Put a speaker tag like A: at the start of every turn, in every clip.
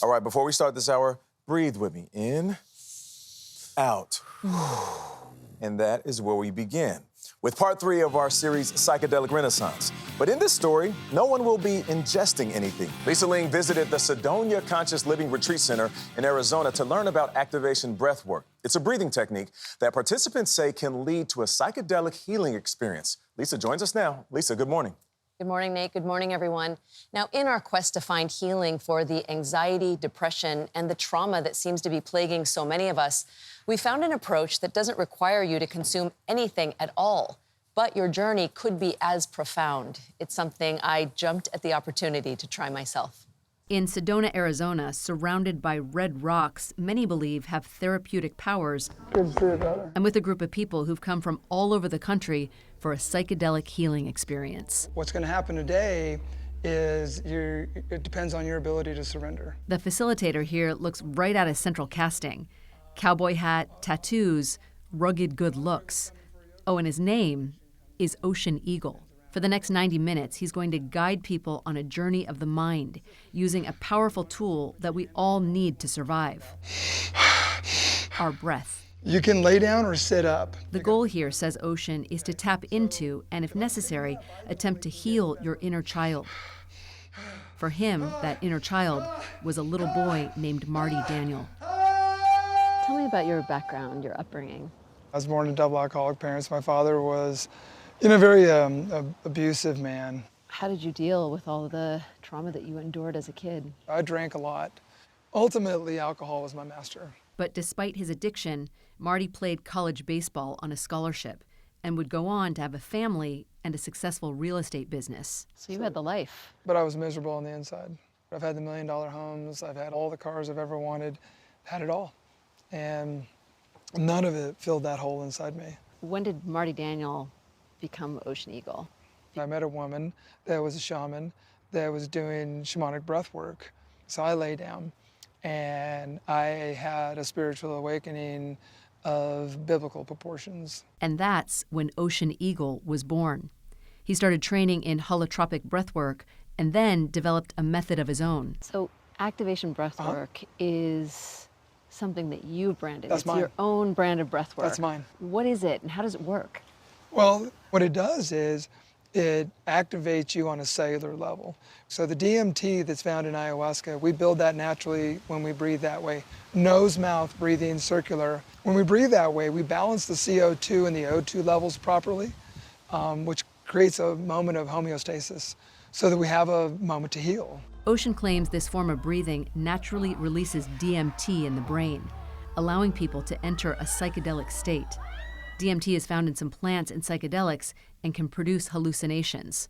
A: All right, before we start this hour, breathe with me. In, out. And that is where we begin with part 3 of our series, Psychedelic Renaissance. But in this story, no one will be ingesting anything. Lisa Ling visited the Sedona Conscious Living Retreat Center in Arizona to learn about activation breathwork. It's a breathing technique that participants say can lead to a psychedelic healing experience. Lisa joins us now. Lisa, good morning.
B: Good morning, Nate. Good morning, everyone. Now, in our quest to find healing for the anxiety, depression, and the trauma that seems to be plaguing so many of us, we found an approach that doesn't require you to consume anything at all. But your journey could be as profound. It's something I jumped at the opportunity to try myself.
C: In Sedona, Arizona, surrounded by red rocks many believe have therapeutic powers, and with a group of people who've come from all over the country for a psychedelic healing experience.
D: What's going to happen today is it depends on your ability to surrender.
C: The facilitator here looks right out of central casting. Cowboy hat, tattoos, rugged good looks. Oh, and his name is Ocean Eagle. For the next 90 minutes, he's going to guide people on a journey of the mind, using a powerful tool that we all need to survive: our breath.
D: You can lay down or sit up.
C: The goal here, says Ocean, is to tap into, and if necessary, attempt to heal your inner child. For him, that inner child was a little boy named Marty Daniel.
B: Tell me about your background, your upbringing.
D: I was born to double alcoholic parents. My father was a very abusive man.
B: How did you deal with all the trauma that you endured as a kid?
D: I drank a lot. Ultimately, alcohol was my master.
C: But despite his addiction, Marty played college baseball on a scholarship and would go on to have a family and a successful real estate business.
B: So you had the life.
D: But I was miserable on the inside. I've had the $1 million homes. I've had all the cars I've ever wanted. Had it all. And none of it filled that hole inside me.
B: When did Marty Daniel become Ocean Eagle?
D: I met a woman that was a shaman that was doing shamanic breath work. So I lay down and I had a spiritual awakening of biblical proportions.
C: And that's when Ocean Eagle was born. He started training in holotropic breathwork and then developed a method of his own.
B: So activation breathwork is something that you branded.
D: That's
B: it's
D: mine.
B: Your own brand of breathwork.
D: That's mine.
B: What is it and how does it work?
D: Well, what it does is it activates you on a cellular level. So the DMT that's found in ayahuasca, we build that naturally when we breathe that way. Nose, mouth, breathing, circular. When we breathe that way, we balance the CO2 and the O2 levels properly, which creates a moment of homeostasis so that we have a moment to heal.
C: Ocean claims this form of breathing naturally releases DMT in the brain, allowing people to enter a psychedelic state. DMT is found in some plants and psychedelics and can produce hallucinations.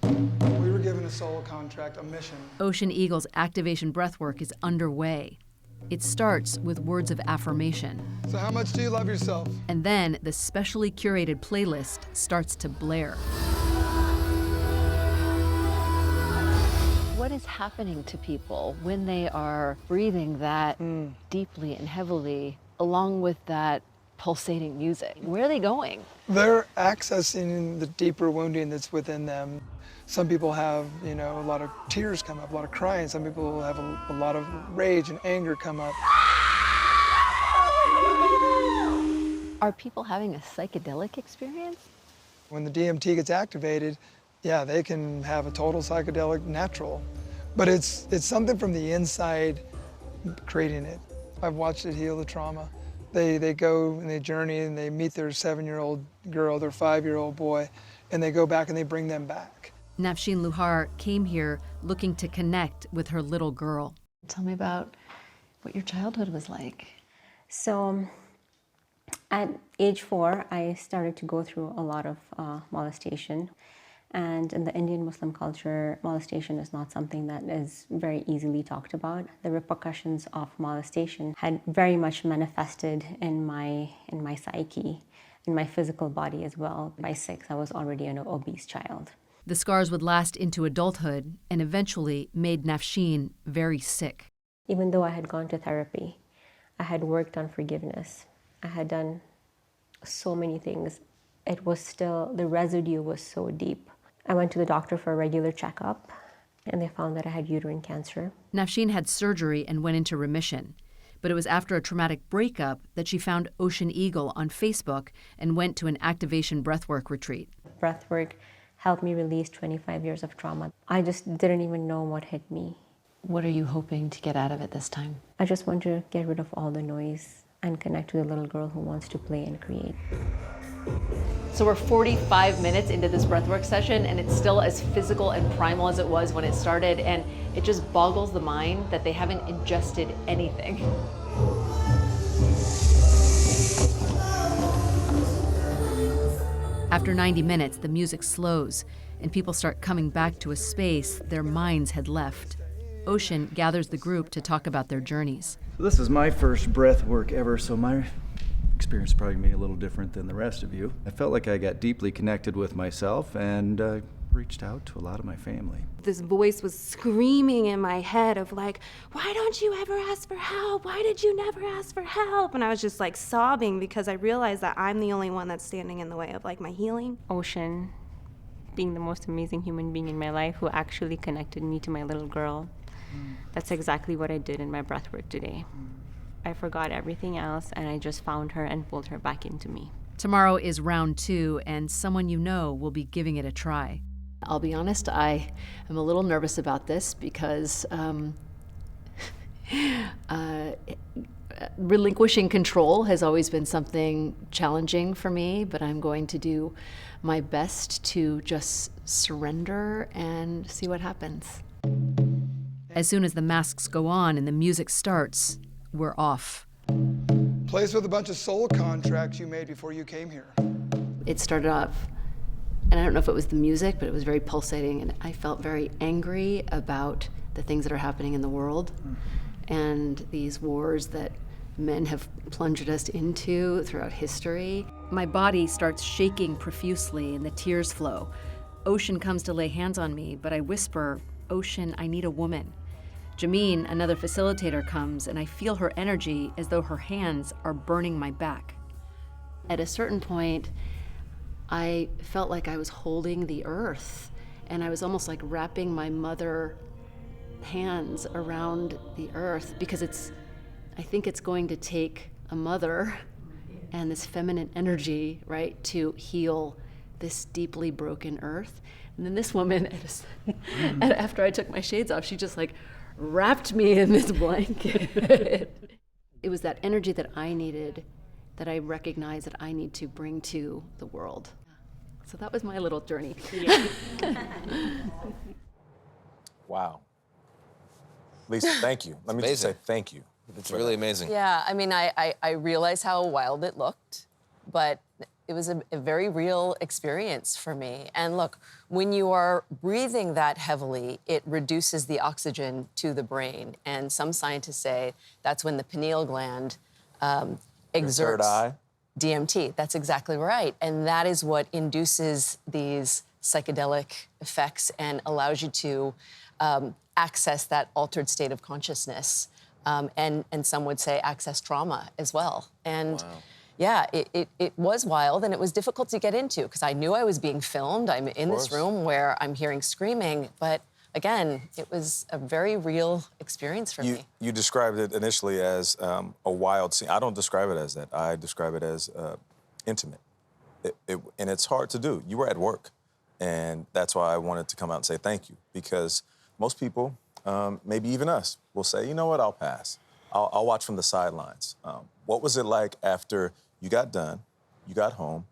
D: We were given a soul contract, a mission.
C: Ocean Eagle's activation breathwork is underway. It starts with words of affirmation.
D: So how much do you love yourself?
C: And then the specially curated playlist starts to blare.
B: What is happening to people when they are breathing that deeply and heavily along with that pulsating music? Where are they going?
D: They're accessing the deeper wounding that's within them. Some people have, a lot of tears come up, a lot of crying. Some people have a lot of rage and anger come up.
B: Are people having a psychedelic experience?
D: When the DMT gets activated, yeah, they can have a total psychedelic natural. But it's something from the inside creating it. I've watched it heal the trauma. They go and they journey and they meet their 7-year-old girl, their 5-year-old boy, and they go back and they bring them back.
C: Nafshin Luhar came here looking to connect with her little girl.
B: Tell me about what your childhood was like.
E: So at age 4, I started to go through a lot of molestation. And in the Indian Muslim culture, molestation is not something that is very easily talked about. The repercussions of molestation had very much manifested in my psyche, in my physical body as well. By 6, I was already an obese child.
C: The scars would last into adulthood and eventually made Nafshin very sick.
E: Even though I had gone to therapy, I had worked on forgiveness, I had done so many things, it was still, the residue was so deep. I went to the doctor for a regular checkup, and they found that I had uterine cancer.
C: Nafshin had surgery and went into remission. But it was after a traumatic breakup that she found Ocean Eagle on Facebook and went to an activation breathwork retreat.
E: Breathwork helped me release 25 years of trauma. I just didn't even know what hit me.
B: What are you hoping to get out of it this time?
E: I just want to get rid of all the noise and connect to the little girl who wants to play and create.
B: So we're 45 minutes into this breathwork session, and it's still as physical and primal as it was when it started, and it just boggles the mind that they haven't ingested anything.
C: After 90 minutes, the music slows, and people start coming back to a space their minds had left. Ocean gathers the group to talk about their journeys.
F: This is my first breath work ever, so my experience probably may be a little different than the rest of you. I felt like I got deeply connected with myself and reached out to a lot of my family.
G: This voice was screaming in my head of like, why don't you ever ask for help? Why did you never ask for help? And I was just like sobbing because I realized that I'm the only one that's standing in the way of like my healing.
E: Ocean, being the most amazing human being in my life who actually connected me to my little girl. That's exactly what I did in my breathwork today. I forgot everything else and I just found her and pulled her back into me.
C: Tomorrow is round 2, and someone you know will be giving it a try.
B: I'll be honest, I am a little nervous about this because relinquishing control has always been something challenging for me, but I'm going to do my best to just surrender and see what happens.
C: As soon as the masks go on and the music starts, we're off.
D: Plays with a bunch of soul contracts you made before you came here.
B: It started off, and I don't know if it was the music, but it was very pulsating, and I felt very angry about the things that are happening in the world and these wars that men have plunged us into throughout history.
C: My body starts shaking profusely and the tears flow. Ocean comes to lay hands on me, but I whisper, "Ocean, I need a woman." Jameen, another facilitator, comes, and I feel her energy as though her hands are burning my back.
B: At a certain point, I felt like I was holding the earth, and I was almost like wrapping my mother hands around the earth, because I think it's going to take a mother and this feminine energy, right, to heal this deeply broken earth. And then this woman, and after I took my shades off, she just like wrapped me in this blanket. It was that energy that I needed, that I recognized that I need to bring to the world. So that was my little journey. Yeah.
A: Wow. Lisa, thank you. Let me just say thank you.
H: It's really amazing.
B: Yeah, I mean, I realize how wild it looked, but it was a very real experience for me. And look, when you are breathing that heavily, it reduces the oxygen to the brain. And some scientists say that's when the pineal gland exerts
A: third eye.
B: DMT. That's exactly right. And that is what induces these psychedelic effects and allows you to access that altered state of consciousness. And some would say access trauma as well. And wow. Yeah, it was wild, and it was difficult to get into because I knew I was being filmed. I'm in this room where I'm hearing screaming, but again, it was a very real experience for me.
A: You described it initially as a wild scene. I don't describe it as that. I describe it as intimate. And it's hard to do. You were at work, and that's why I wanted to come out and say thank you, because most people, maybe even us, will say, you know what, I'll pass. I'll watch from the sidelines. What was it like after you got done, you got home,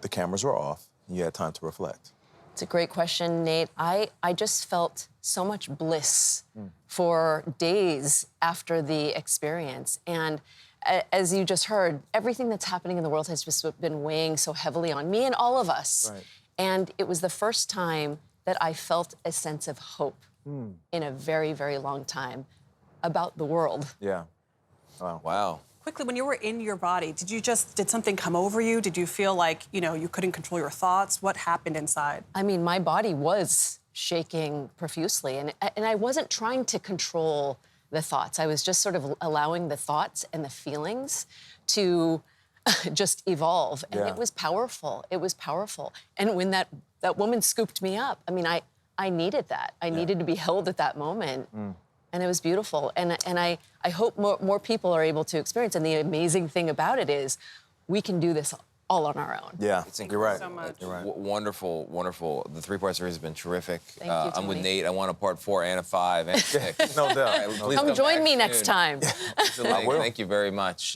A: the cameras were off, and you had time to reflect?
B: It's a great question, Nate. I just felt so much bliss for days after the experience. And as you just heard, everything that's happening in the world has just been weighing so heavily on me and all of us. Right. And it was the first time that I felt a sense of hope in a very, very long time about the world.
A: Yeah. Wow.
H: Wow.
I: Quickly, when you were in your body, did something come over you? Did you feel like, you couldn't control your thoughts? What happened inside?
B: I mean, my body was shaking profusely, and I wasn't trying to control the thoughts. I was just sort of allowing the thoughts and the feelings to just evolve, and it was powerful. It was powerful. And when that woman scooped me up, I mean, I I needed that. I needed to be held at that moment. And it was beautiful. And I hope more people are able to experience. And the amazing thing about it is we can do this all on our own.
A: Yeah, you're right.
I: so much.
A: You're right.
H: Wonderful, wonderful. The 3-part series has been terrific.
B: Thank you,
H: I'm with
B: Tony.
H: Nate. I want a part 4 and a 5 and a 6.
A: No doubt.
H: All right, please
B: Come join
H: back
B: me next
H: soon.
B: time.
H: Lisa Ling,
A: will.
H: thank you very much.